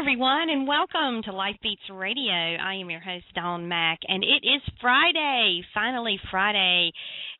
everyone, and welcome to Life Beats Radio. I am your host, Dawn Mack, and it is Friday, finally Friday,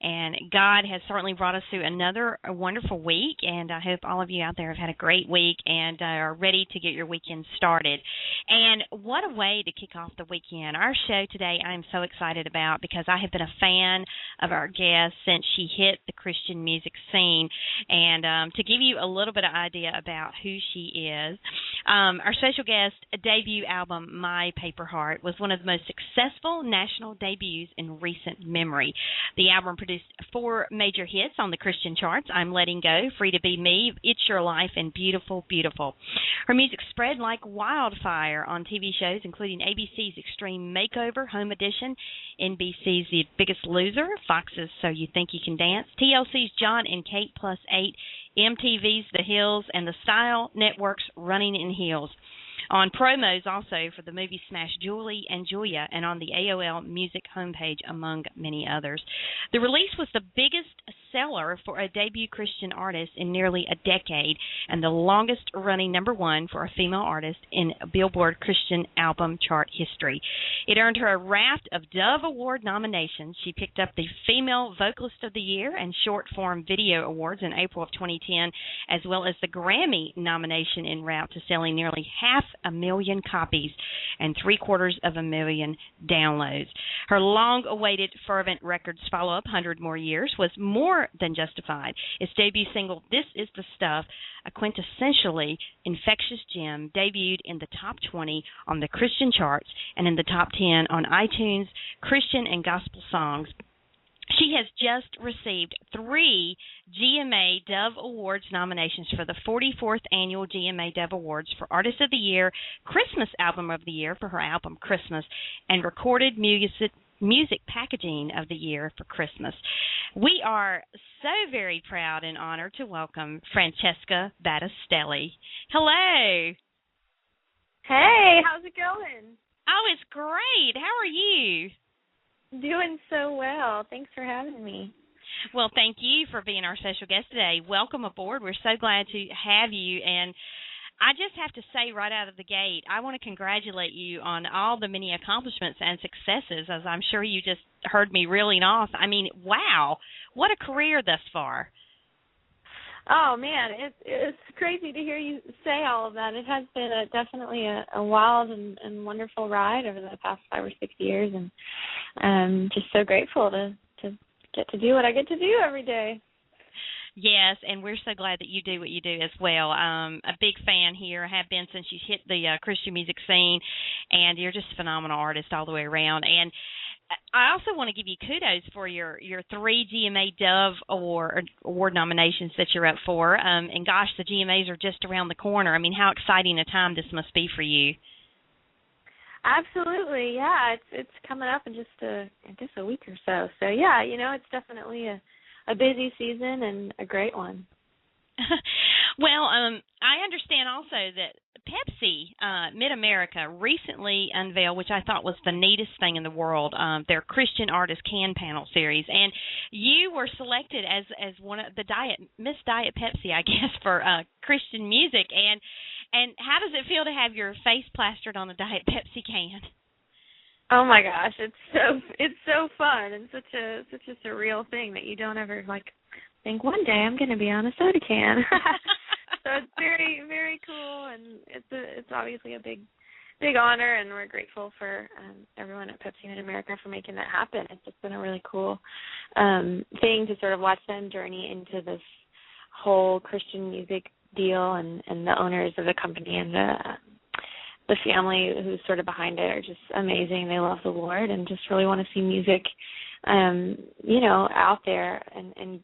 and God has certainly brought us through another wonderful week, and I hope all of you out there have had a great week and are ready to get your weekend started. And what a way to kick off the weekend. Our show today I'm so excited about because I have been a fan of our guest since she hit the Christian music scene, and to give you a little bit of idea about who she is, our special guest debut album, My Paper Heart, was one of the most successful national debuts in recent memory. The album produced 4 major hits on the Christian charts: I'm Letting Go, Free to Be Me, It's Your Life, and Beautiful, Beautiful. Her music spread like wildfire on TV shows, including ABC's Extreme Makeover, Home Edition, NBC's The Biggest Loser, Fox's So You Think You Can Dance, TLC's John and Kate Plus 8, MTV's The Hills, and the Style Network's Running in Heels. On promos also for the movie smash Julie and Julia, and on the AOL Music homepage, among many others. The release was the biggest seller for a debut Christian artist in nearly a decade, and the longest-running #1 for a female artist in Billboard Christian album chart history. It earned her a raft of Dove Award nominations. She picked up the Female Vocalist of the Year and Short Form Video Awards in April of 2010, as well as the Grammy nomination en route to selling nearly 500,000 copies and 750,000 downloads. Her long-awaited Fervent Records follow-up, 100 More Years, was more than justified. Its debut single, This Is the Stuff, a quintessentially infectious gem, debuted in the top 20 on the Christian charts and in the top 10 on iTunes Christian and Gospel Songs. She has just received 3 GMA Dove Awards nominations for the 44th Annual GMA Dove Awards for Artist of the Year, Christmas Album of the Year for her album Christmas, and Recorded Music Packaging of the Year for Christmas. We are so very proud and honored to welcome Francesca Battistelli. Hello. Hey, how's it going? Oh, it's great. How are you? Doing so well. Thanks for having me. Well, thank you for being our special guest today. Welcome aboard. We're so glad to have you. And I just have to say right out of the gate, I want to congratulate you on all the many accomplishments and successes, as I'm sure you just heard me reeling off. I mean, wow, what a career thus far. Oh, man, it's crazy to hear you say all of that. It has been definitely a wild and wonderful ride over the past 5 or 6 years, and I'm just so grateful to get to do what I get to do every day. Yes, and we're so glad that you do what you do as well. A big fan here. I have been since you hit the Christian music scene, and you're just a phenomenal artist all the way around. And I also want to give you kudos for your 3 GMA Dove Award nominations that you're up for. And gosh, the GMAs are just around the corner. I mean, how exciting a time this must be for you. Absolutely, yeah. It's coming up in just a week or so. So yeah, it's definitely a busy season and a great one. Well, I understand also that Pepsi Mid-America recently unveiled, which I thought was the neatest thing in the world, their Christian Artist Can Panel series, and you were selected as one of the Miss Diet Pepsi, I guess, for Christian music. And how does it feel to have your face plastered on a Diet Pepsi can? Oh my gosh, it's so fun and such a surreal thing that you don't ever think one day I'm going to be on a soda can. So it's very, very cool, and it's obviously a big honor, and we're grateful for everyone at Pepsi Mid-America for making that happen. It's just been a really cool thing to sort of watch them journey into this whole Christian music deal, and the owners of the company and the family who's sort of behind it are just amazing. They love the Lord and just really want to see music, out there and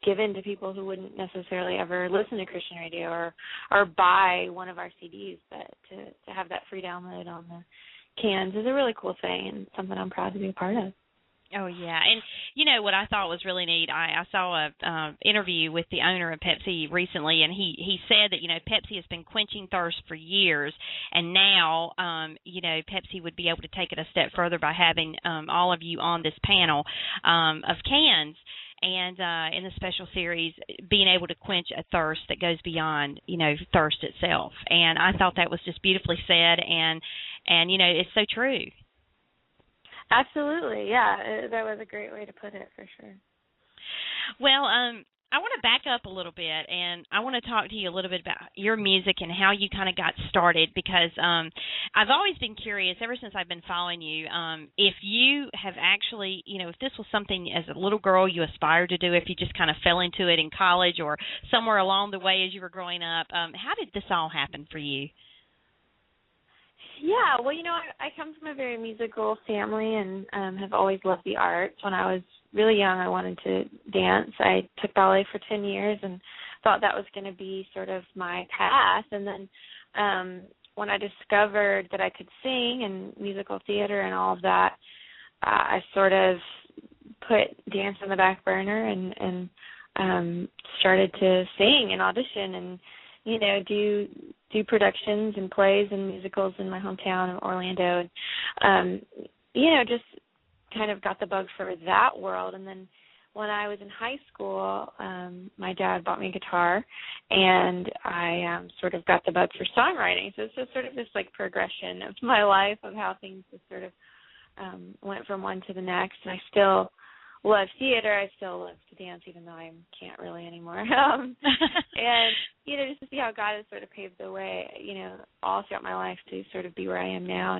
given to people who wouldn't necessarily ever listen to Christian radio or buy one of our CDs. But to have that free download on the cans is a really cool thing and something I'm proud to be a part of. Oh, yeah. And, what I thought was really neat, I saw a interview with the owner of Pepsi recently, and he said that, Pepsi has been quenching thirst for years, and now, Pepsi would be able to take it a step further by having all of you on this panel of cans. and in the special series, being able to quench a thirst that goes beyond, thirst itself. And I thought that was just beautifully said, and it's so true. Absolutely, yeah. That was a great way to put it, for sure. Well, I want to back up a little bit, and I want to talk to you a little bit about your music and how you kind of got started, because I've always been curious, ever since I've been following you, if you have actually, if this was something as a little girl you aspired to do, if you just kind of fell into it in college or somewhere along the way as you were growing up. How did this all happen for you? Yeah, well, I come from a very musical family and have always loved the arts. When I was really young, I wanted to dance. I took ballet for 10 years and thought that was going to be sort of my path. And then when I discovered that I could sing and musical theater and all of that, I sort of put dance on the back burner and started to sing and audition and do productions and plays and musicals in my hometown of Orlando, and just kind of got the bug for that world. And then when I was in high school, my dad bought me a guitar, and I sort of got the bug for songwriting. So it's just sort of this progression of my life of how things just sort of went from one to the next. And I still love theater. I still love to dance, even though I can't really anymore. And just to see how God has sort of paved the way, all throughout my life to sort of be where I am now.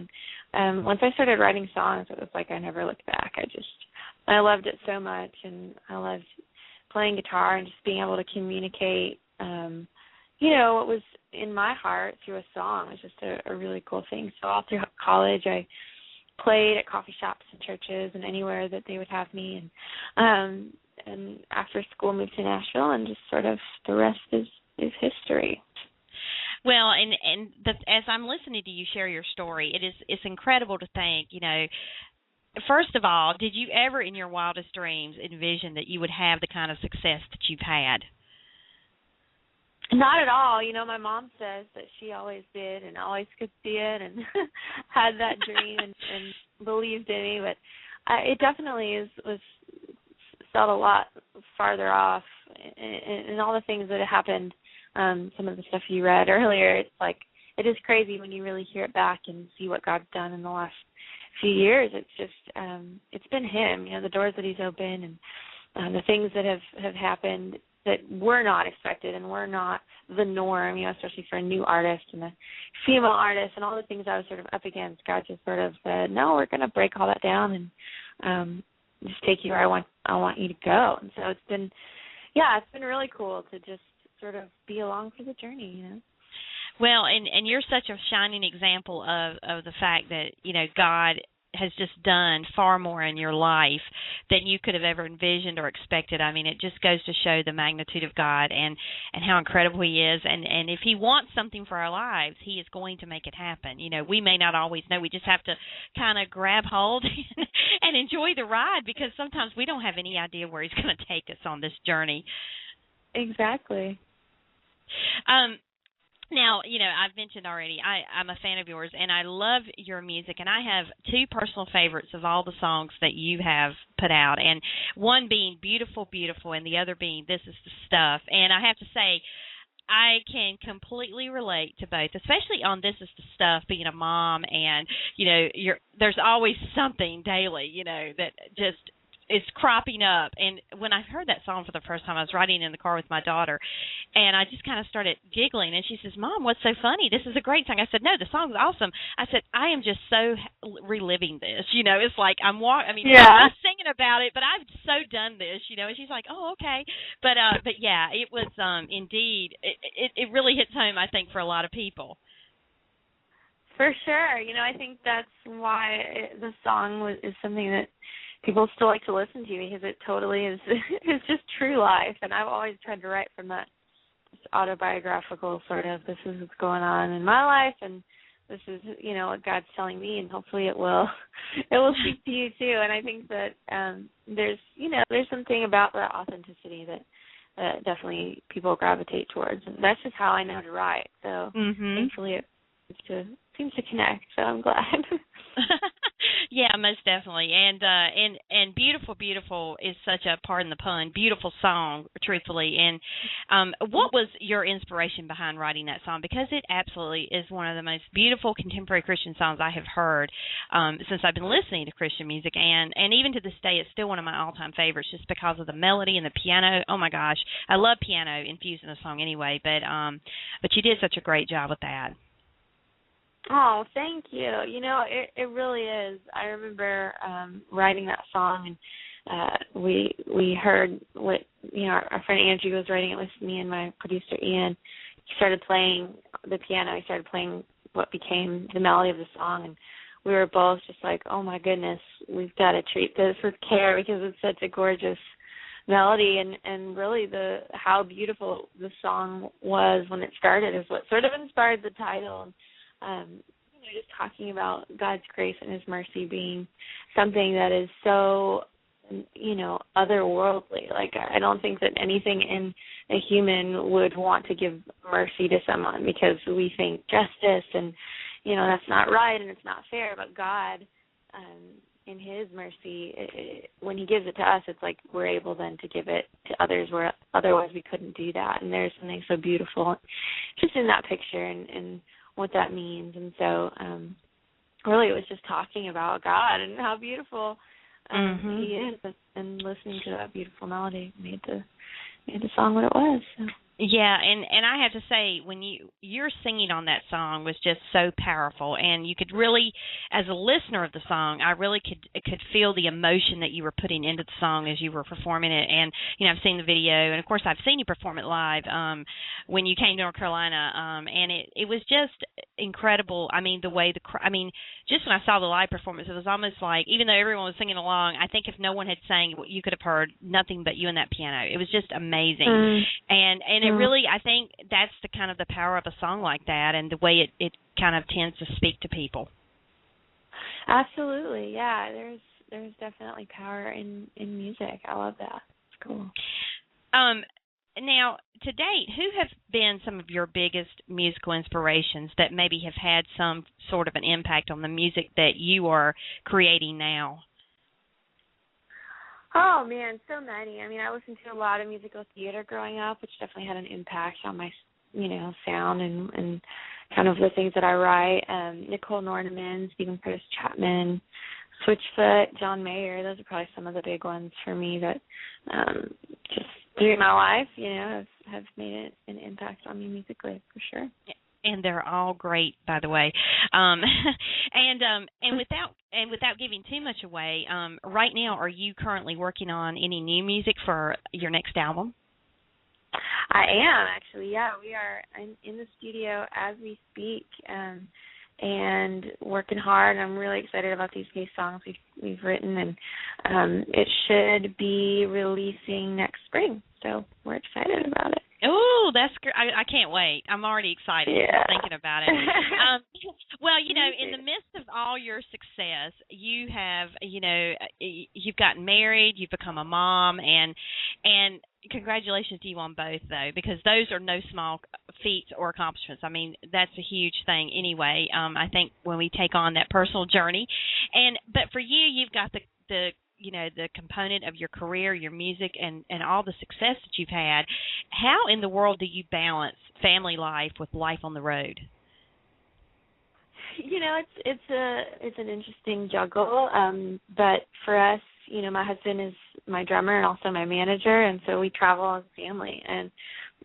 And once I started writing songs, it was like I never looked back. I loved it so much, and I loved playing guitar and just being able to communicate, what was in my heart through a song. It was just a really cool thing. So all through college, I played at coffee shops and churches and anywhere that they would have me, and after school moved to Nashville, and just sort of the rest is history. Well, as I'm listening to you share your story, it's incredible to think, first of all, did you ever in your wildest dreams envision that you would have the kind of success that you've had? Not at all. My mom says that she always did and always could see it and had that dream and believed in me, but it definitely was felt a lot farther off. And all the things that happened, some of the stuff you read earlier, it's like it is crazy when you really hear it back and see what God's done in the last few years. It's just it's been Him, the doors that He's opened and the things that have happened that were not expected and were not the norm, especially for a new artist and a female artist and all the things I was sort of up against. God just sort of said, no, we're going to break all that down and just take you where I want you to go. And so it's been really cool to just sort of be along for the journey, Well, and you're such a shining example of the fact that, God has just done far more in your life than you could have ever envisioned or expected. I mean, it just goes to show the magnitude of God and how incredible He is. And if He wants something for our lives, He is going to make it happen. We may not always know. We just have to kind of grab hold and enjoy the ride, because sometimes we don't have any idea where He's going to take us on this journey. Exactly. Now, I've mentioned already, I'm a fan of yours, and I love your music, and I have two personal favorites of all the songs that you have put out, and one being Beautiful, Beautiful, and the other being This Is the Stuff. And I have to say, I can completely relate to both, especially on This Is the Stuff, being a mom, and, there's always something daily, that just is cropping up. And when I heard that song for the first time, I was riding in the car with my daughter, and I just kind of started giggling. And she says, Mom, what's so funny? This is a great song. I said, no, the song's awesome. I said, I am just so reliving this. It's like I'm singing about it, but I've so done this, And she's like, oh, okay. But yeah, it was indeed, it really hits home, I think, for a lot of people. For sure. I think that's why the song is something that people still like to listen to, because it totally is it's just true life. And I've always tried to write from that autobiographical sort of, this is what's going on in my life, and this is, what God's telling me, and hopefully it will speak to you too. And I think that there's something about that authenticity that definitely people gravitate towards. And that's just how I know to write. So thankfully it seems to connect, so I'm glad. Yeah, most definitely. And beautiful, beautiful is such a, pardon the pun, beautiful song, truthfully. And what was your inspiration behind writing that song? Because it absolutely is one of the most beautiful contemporary Christian songs I have heard since I've been listening to Christian music, and even to this day, it's still one of my all-time favorites, just because of the melody and the piano. Oh my gosh, I love piano infused in a song anyway. But you did such a great job with that. Oh, thank you. You know, it really is. I remember writing that song, and we heard what, you know, our friend Andrew was writing it with me and my producer Ian. He started playing the piano. He started playing what became the melody of the song, and we were both just like, oh my goodness, we've got to treat this with care because it's such a gorgeous melody, and really how beautiful the song was when it started is what sort of inspired the title. You know, just talking about God's grace and His mercy being something that is so, you know, otherworldly. Like, I don't think that anything in a human would want to give mercy to someone because we think justice and, you know, that's not right and it's not fair. But God, in His mercy, when He gives it to us, it's like we're able then to give it to others where otherwise we couldn't do that. And there's something so beautiful just in that picture and what that means. And so really it was just talking about God and how beautiful He is, and listening to that beautiful melody made the song what it was. So. Yeah, and I have to say, when your singing on that song was just so powerful, and you could really, as a listener of the song, I really could feel the emotion that you were putting into the song as you were performing it. And you know, I've seen the video, and of course, I've seen you perform it live when you came to North Carolina, and it was just incredible. I mean, the way just when I saw the live performance, it was almost like, even though everyone was singing along, I think if no one had sang, you could have heard nothing but you and that piano. It was just amazing, and it really, I think that's the kind of the power of a song like that, and the way it kind of tends to speak to people. Absolutely, yeah. There's definitely power in music. I love that. It's cool. Now, to date, who have been some of your biggest musical inspirations that maybe have had some sort of an impact on the music that you are creating now? Oh, man, so many. I mean, I listened to a lot of musical theater growing up, which definitely had an impact on my, you know, sound and kind of the things that I write. Nicole Nordeman, Stephen Curtis Chapman, Switchfoot, John Mayer. Those are probably some of the big ones for me that just through my life, you know, have made an impact on me musically, for sure. And they're all great, by the way. And without giving too much away, right now, are you currently working on any new music for your next album? I am, actually. Yeah, we are in the studio as we speak, and working hard. I'm really excited about these new songs we've written, and it should be releasing next spring. So we're excited about it. Oh, that's great. I can't wait. I'm already excited just thinking about it. Well, you know, in the midst of all your success, you have, you know, you've gotten married, you've become a mom, and congratulations to you on both, though, because those are no small feats or accomplishments. I mean, that's a huge thing anyway, I think, when we take on that personal journey. But for you, you've got the you know, the component of your career, your music, and all the success that you've had. How in the world do you balance family life with life on the road? You know, it's an interesting juggle. But for us, you know, my husband is my drummer and also my manager, and so we travel as a family, and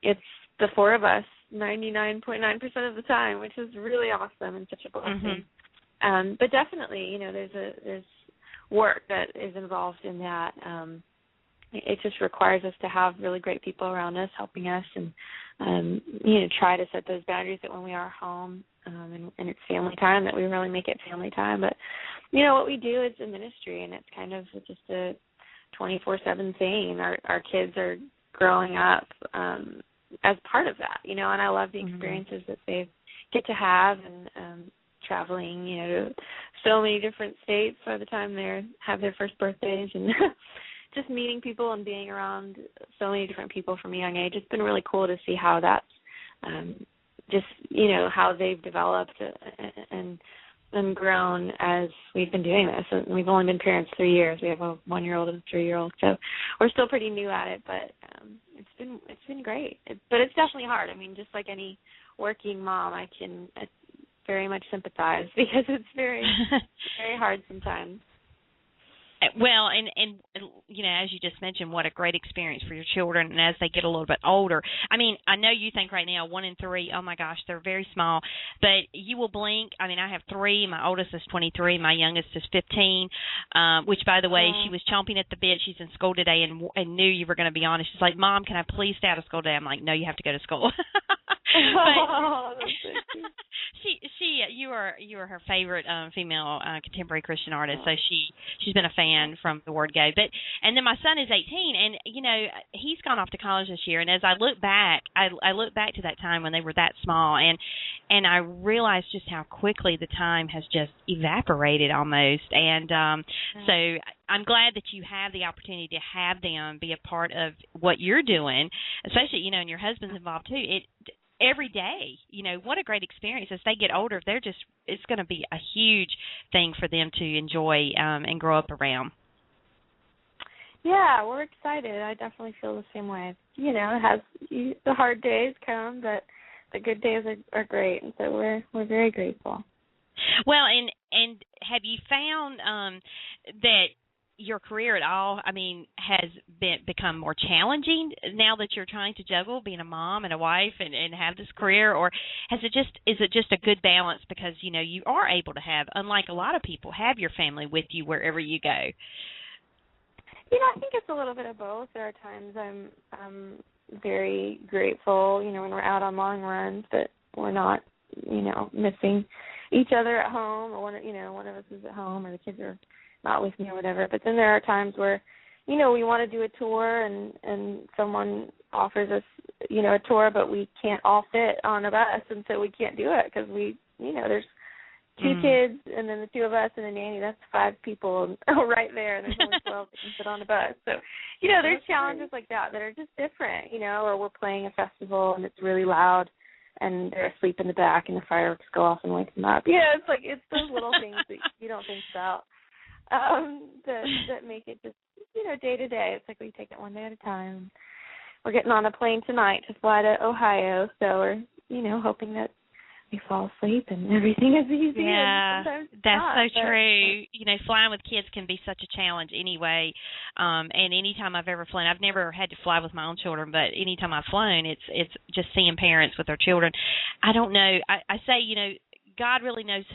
it's the four of us 99.9% of the time, which is really awesome and such a blessing. But definitely, you know, there's work that is involved in that. It just requires us to have really great people around us helping us, and you know, try to set those boundaries that when we are home and it's family time, that we really make it family time. But you know, what we do is a ministry, and it's kind of just a 24/7 thing. Our kids are growing up as part of that, you know, and I love the experiences that they get to have, and traveling, you know, to so many different states by the time they have their first birthdays, and just meeting people and being around so many different people from a young age. It's been really cool to see how that's just, you know, how they've developed and and grown as we've been doing this. And we've only been parents 3 years. We have a 1-year-old and a 3-year-old, so we're still pretty new at it. But it's been great. But it's definitely hard. I mean, just like any working mom, I very much sympathize because it's very very hard sometimes. Well, and as you just mentioned, what a great experience for your children, and as they get a little bit older. I mean, I know you think right now 1 and 3, oh my gosh, they're very small, but you will blink. I mean, I have 3. My oldest is 23. My youngest is 15. Which, by the way, she was chomping at the bit. She's in school today and knew you were going to be honest. She's like, "Mom, can I please stay out of school today?" I'm like, "No, you have to go to school." You are her favorite female contemporary Christian artist, so she's been a fan from the word go. And then my son is 18, and he's gone off to college this year. And as I look back, I look back to that time when they were that small, and I realized just how quickly the time has just evaporated almost. And so I'm glad that you have the opportunity to have them be a part of what you're doing, especially and your husband's involved too. Every day, what a great experience. As they get older, it's going to be a huge thing for them to enjoy and grow up around. Yeah, we're excited. I definitely feel the same way. It has the hard days come, but the good days are great, and so we're very grateful. Well, and have you found that your career at all, has become more challenging now that you're trying to juggle being a mom and a wife and have this career, or is it just a good balance because you are able to have, unlike a lot of people, have your family with you wherever you go? I think it's a little bit of both. There are times I'm very grateful, when we're out on long runs, that we're not, missing each other at home, or one of us is at home, or the kids are not with me or whatever. But then there are times where, we want to do a tour and someone offers us, a tour, but we can't all fit on a bus, and so we can't do it because there's 2 kids and then the 2 of us and a nanny. That's 5 people right there, and there's only 12 that can fit on a bus. So, there's challenges like that are just different, or we're playing a festival and it's really loud and they're asleep in the back and the fireworks go off and wake them up. It's those little things that you don't think about. That make it just, day to day. It's like we take it one day at a time. We're getting on a plane tonight to fly to Ohio, so we're, hoping that we fall asleep and everything is easy. Yeah, that's so true. Flying with kids can be such a challenge anyway. And anytime I've ever flown, I've never had to fly with my own children, but anytime I've flown, it's just seeing parents with their children. I don't know. I say, God really knows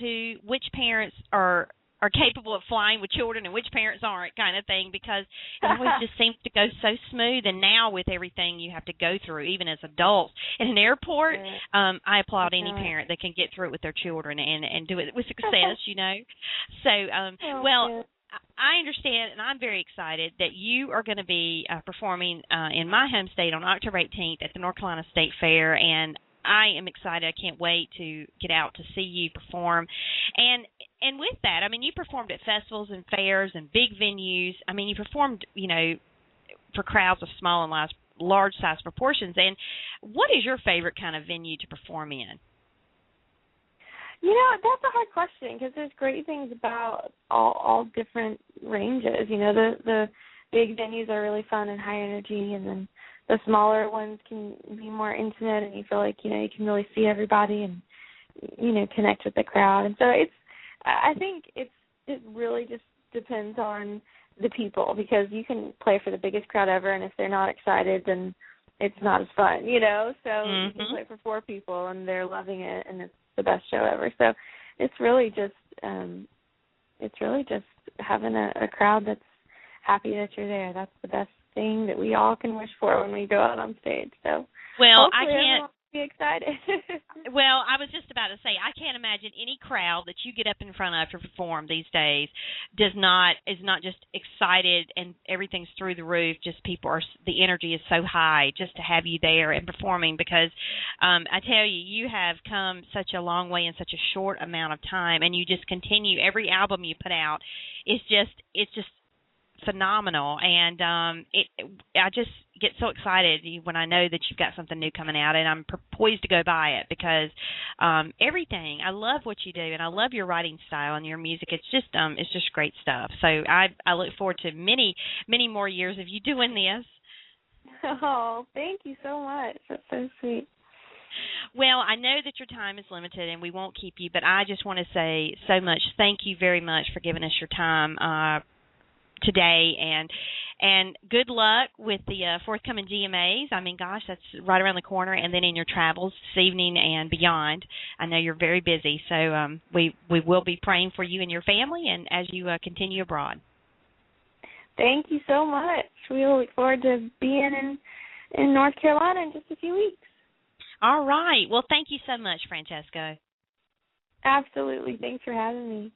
which parents are capable of flying with children and which parents aren't, kind of thing, because it always just seems to go so smooth. And now with everything you have to go through, even as adults in an airport, I applaud any parent that can get through it with their children and do it with success, So, I understand, and I'm very excited that you are going to be performing in my home state on October 18th at the North Carolina State Fair, and I am excited. I can't wait to get out to see you perform. And with that, you performed at festivals and fairs and big venues. You performed, for crowds of small and large size proportions. And what is your favorite kind of venue to perform in? That's a hard question because there's great things about all different ranges. The big venues are really fun and high energy, and then the smaller ones can be more intimate, and you feel like, you can really see everybody and, connect with the crowd. And so I think it really just depends on the people, because you can play for the biggest crowd ever, and if they're not excited, then it's not as fun, So you can play for 4 people and they're loving it, and it's the best show ever. So it's really just having a crowd that's happy that you're there. That's the best thing that we all can wish for when we go out on stage. So I can't be excited. Well, I was just about to say, I can't imagine any crowd that you get up in front of to perform these days is not just excited and everything's through the roof. Just the energy is so high just to have you there and performing, because I tell you, you have come such a long way in such a short amount of time, and you just continue. Every album you put out is just phenomenal, and get so excited when I know that you've got something new coming out, and I'm poised to go buy it because everything. I love what you do, and I love your writing style and your music. It's just great stuff. So I look forward to many more years of you doing this. Oh, thank you so much. That's so sweet. Well, I know that your time is limited and we won't keep you, but I just want to say so much. Thank you very much for giving us your time today, and good luck with the forthcoming GMAs. I mean, gosh, that's right around the corner, and then in your travels this evening and beyond. I know you're very busy, so we will be praying for you and your family and as you continue abroad. Thank you so much. We look forward to being in North Carolina in just a few weeks. All right. Well, thank you so much, Francesca. Absolutely. Thanks for having me.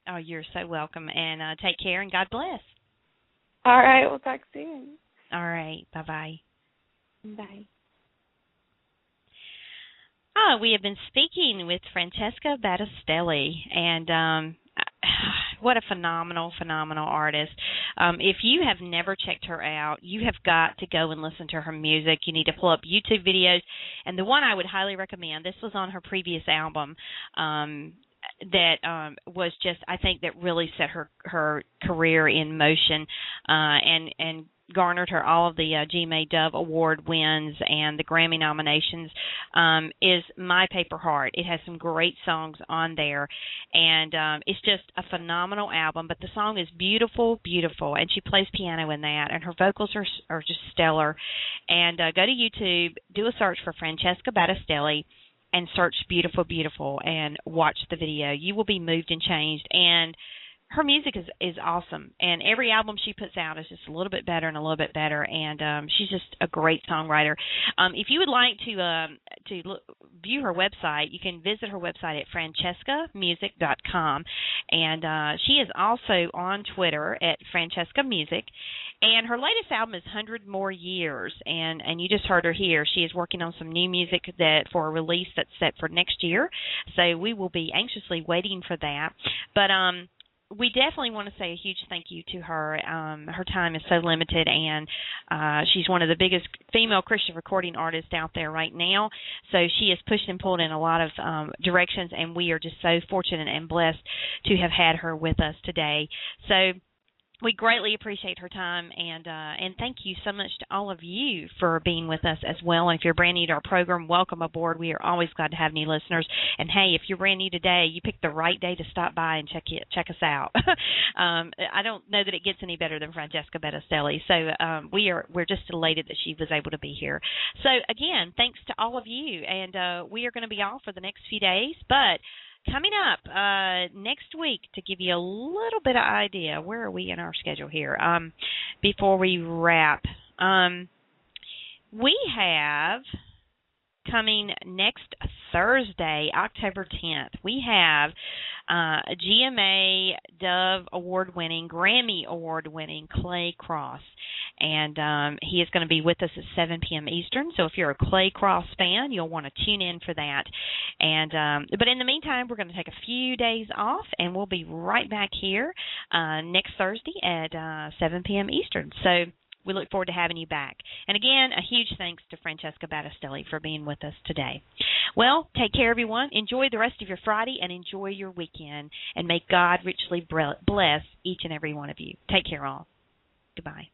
Oh, you're so welcome. And take care, and God bless. All right. We'll talk soon. All right. Bye-bye. Bye. Oh, we have been speaking with Francesca Battistelli, and what a phenomenal artist. If you have never checked her out, you have got to go and listen to her music. You need to pull up YouTube videos. And the one I would highly recommend, this was on her previous album, that was just, I think, that really set her career in motion and garnered her all of the GMA Dove Award wins and the Grammy nominations, is My Paper Heart. It has some great songs on there, and it's just a phenomenal album, but the song is beautiful, and she plays piano in that, and her vocals are just stellar. And go to YouTube, do a search for Francesca Battistelli, and search Beautiful, and watch the video. You will be moved and changed, and her music is awesome, and every album she puts out is just a little bit better, and she's just a great songwriter. If you would like to view her website, you can visit her website at francescamusic.com, and she is also on Twitter at Francesca Music, and her latest album is 100 More Years, and you just heard her here. She is working on some new music for a release that's set for next year, so we will be anxiously waiting for that. But we definitely want to say a huge thank you to her. Her time is so limited, and she's one of the biggest female Christian recording artists out there right now. So she has pushed and pulled in a lot of directions, and we are just so fortunate and blessed to have had her with us today. So we greatly appreciate her time, and thank you so much to all of you for being with us as well. And if you're brand new to our program, welcome aboard. We are always glad to have new listeners. And hey, if you're brand new today, you picked the right day to stop by and check us out. I don't know that it gets any better than Francesca Battistelli. So we're just elated that she was able to be here. So again, thanks to all of you, and we are going to be off for the next few days, but coming up next week, to give you a little bit of idea, where are we in our schedule here? Before we wrap, we have coming next Thursday, October 10th, we have a GMA Dove Award-winning, Grammy Award-winning Clay Cross. And he is going to be with us at 7 p.m. Eastern. So if you're a Clay Cross fan, you'll want to tune in for that. And but in the meantime, we're going to take a few days off, and we'll be right back here next Thursday at 7 p.m. Eastern. So we look forward to having you back. And again, a huge thanks to Francesca Battistelli for being with us today. Well, take care, everyone. Enjoy the rest of your Friday and enjoy your weekend. And may God richly bless each and every one of you. Take care, all. Goodbye.